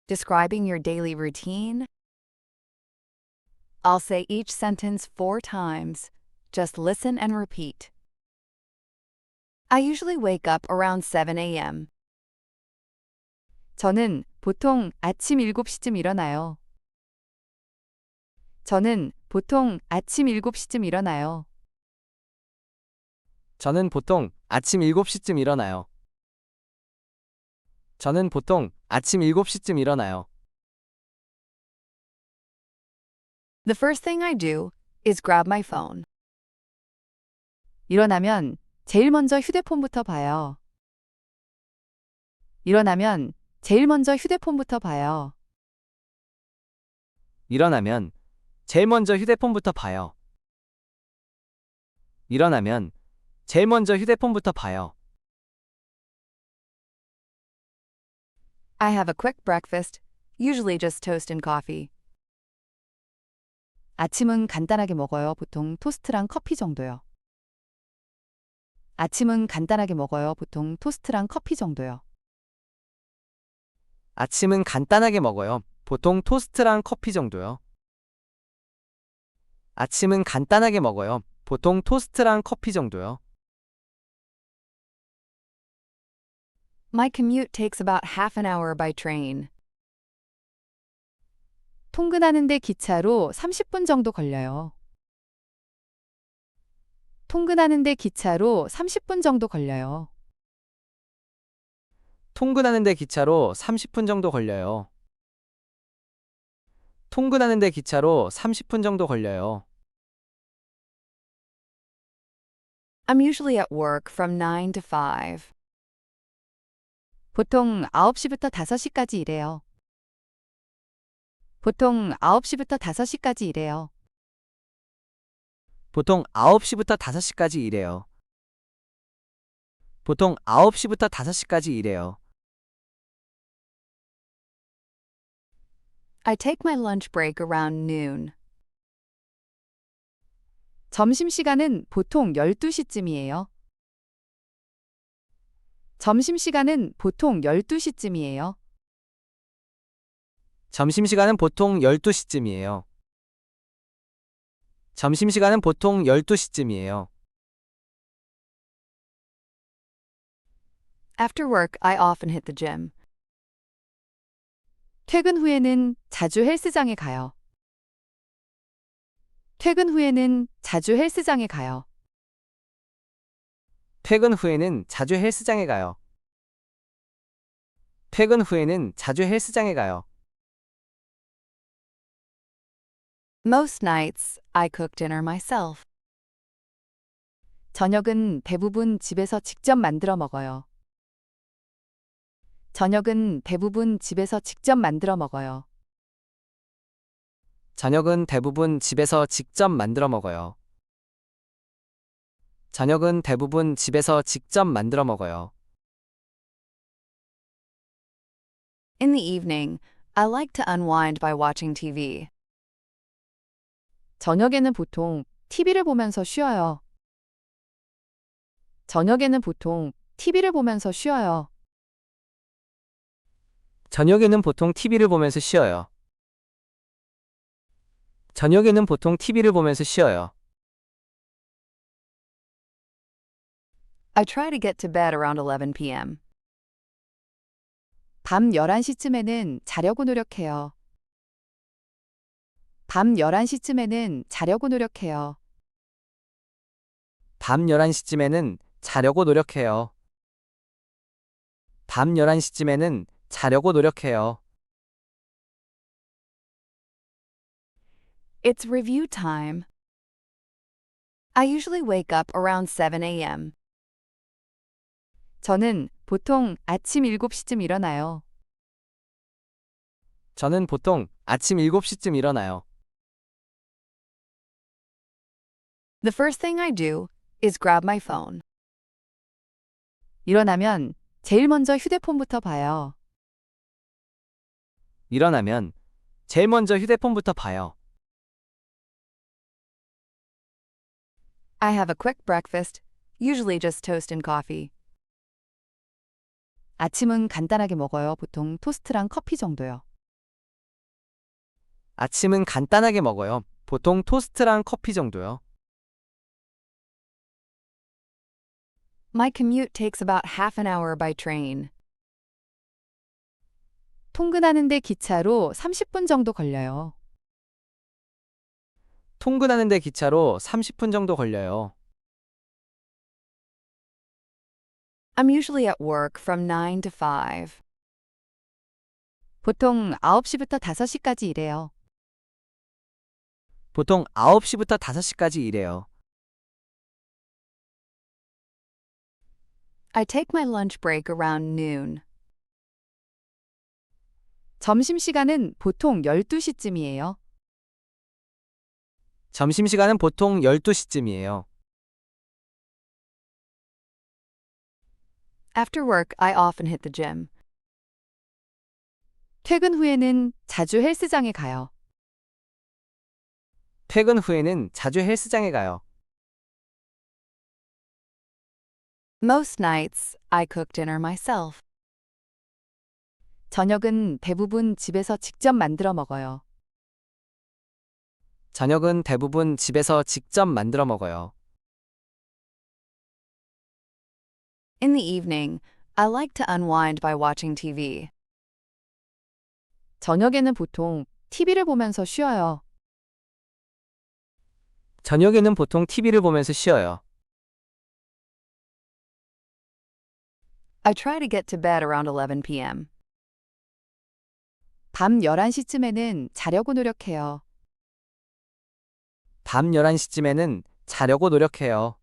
Describing your daily routine? I'll say each sentence 4 times. Just listen and repeat. I usually wake up around 7 a.m. 저는 보통 아침 7시쯤 일어나요. 저는 보통 아침 7시쯤 일어나요. 저는 보통 아침 7시쯤 일어나요. 저는 보통 아침 7시쯤 일어나요. The first thing I do is grab my phone. 일어나면 제일 먼저 휴대폰부터 봐요. 일어나면 제일 먼저 휴대폰부터 봐요. 일어나면 제일 먼저 휴대폰부터 봐요. 일어나면 제일 먼저 휴대폰부터 봐요. I have a quick breakfast, usually just toast and coffee. 아침은 간단하게 먹어요. 보통 토스트랑 커피 정도요. 아침은 간단하게 먹어요. 보통 토스트랑 커피 정도요. 아침은 간단하게 먹어요. 보통 토스트랑 커피 정도요. 아침은 간단하게 먹어요. 보통 토스트랑 커피 정도요. My commute takes about half an hour by train. 통근하는데 기차로 30분 정도 걸려요. 통근하는데 기차로 30분 정도 걸려요. 통근하는데 기차로 30분 정도 걸려요. 통근하는데 기차로 30분 정도 걸려요. I'm usually at work from 9 to 5. 보통 9시부터 5시까지 일해요. 보통 9시부터 5시까지 일해요. 보통 9시부터 5시까지 일해요. 보통 9시부터 5시까지 일해요. I take my lunch break around noon. 점심시간은 보통 12시쯤이에요. 점심시간은 보통 12시쯤이에요. 점심시간은 보통 12시쯤이에요. 점심시간은 보통 12시쯤이에요. After work, I often hit the gym. 퇴근 후에는 자주 헬스장에 가요. 퇴근 후에는 자주 헬스장에 가요. 퇴근 후에는 자주 헬스장에 가요. 퇴근 후에는 자주 헬스장에 가요. Most nights, I cook dinner myself. 저녁은 대부분 집에서 직접 만들어 먹어요. 저녁은 대부분 집에서 직접 만들어 먹어요. 저녁은 대부분 집에서 직접 만들어 먹어요. 저녁은 대부분 집에서 직접 만들어 먹어요. In the evening, I like to unwind by watching TV. 저녁에는 보통 TV를 보면서 쉬어요. 저녁에는 보통 TV를 보면서 쉬어요. 저녁에는 보통 TV를 보면서 쉬어요. 저녁에는 보통 TV를 보면서 쉬어요. I try to get to bed around 11 p.m. 밤 11시쯤에는 자려고 노력해요. 밤 11시쯤에는 자려고 노력해요. 밤 11시쯤에는 자려고 노력해요. 밤 11시쯤에는 자려고 노력해요. It's review time. I usually wake up around 7 a.m. 저는 보통 아침 7시쯤 일어나요. 저는 보통 아침 7시쯤 일어나요. The first thing I do is grab my phone. 일어나면 제일 먼저 휴대폰부터 봐요. 일어나면 제일 먼저 휴대폰부터 봐요. I have a quick breakfast, usually just toast and coffee. 아침은 간단하게 먹어요. 보통 토스트랑 커피 정도요. 아침은 간단하게 먹어요. 보통 토스트랑 커피 정도요. My commute takes about half an hour by train. 통근하는데 기차로 30분 정도 걸려요. 통근하는데 기차로 30분 정도 걸려요. I'm usually at work from 9 to 5. 보통 9시부터 5시까지 일해요. 보통 9시부터 5시까지 일해요. I take my lunch break around noon. 점심시간은 보통 12시쯤이에요. 점심시간은 보통 12시쯤이에요. After work, I often hit the gym. 퇴근 후에는 자주 헬스장에 가요. 퇴근 후에는 자주 헬스장에 가요. Most nights, I cook dinner myself. 저녁은 대부분 집에서 직접 만들어 먹어요. 저녁은 대부분 집에서 직접 만들어 먹어요. In the evening, I like to unwind by watching TV. 저녁에는 보통 TV를 보면서 쉬어요. 저녁에는 보통 TV를 보면서 쉬어요. I try to get to bed around 11 p.m. 밤 11시쯤에는 자려고 노력해요. 밤 11시쯤에는 자려고 노력해요.